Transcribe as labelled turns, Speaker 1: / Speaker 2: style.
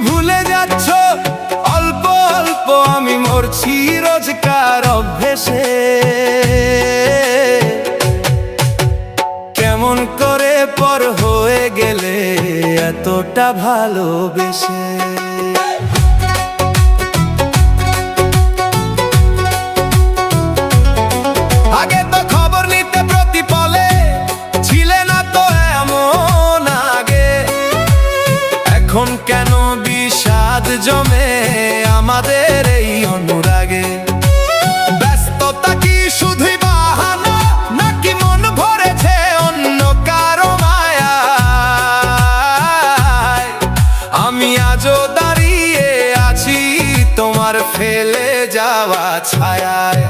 Speaker 1: ভুলে যাচ্ছ অল্প অল্প, আমি মরছি রোজকার অভ্যেসে। কেমন করে পর হয়ে গেলে এতটা ভালোবেসে। আগে তো খবর নিতে প্রতি পলে, ছিলে না তো এমন আগে। এখন কেন বিষাদ জমে আমাদের এই অনুরাগে? ব্যস্ততা কি শুধুই বাহানা, নাকি মন ভরেছে অন্য কারো মায়ায়? আমি আজও দাঁড়িয়ে আছি তোমার ফেলে যাওয়া ছায়ায়।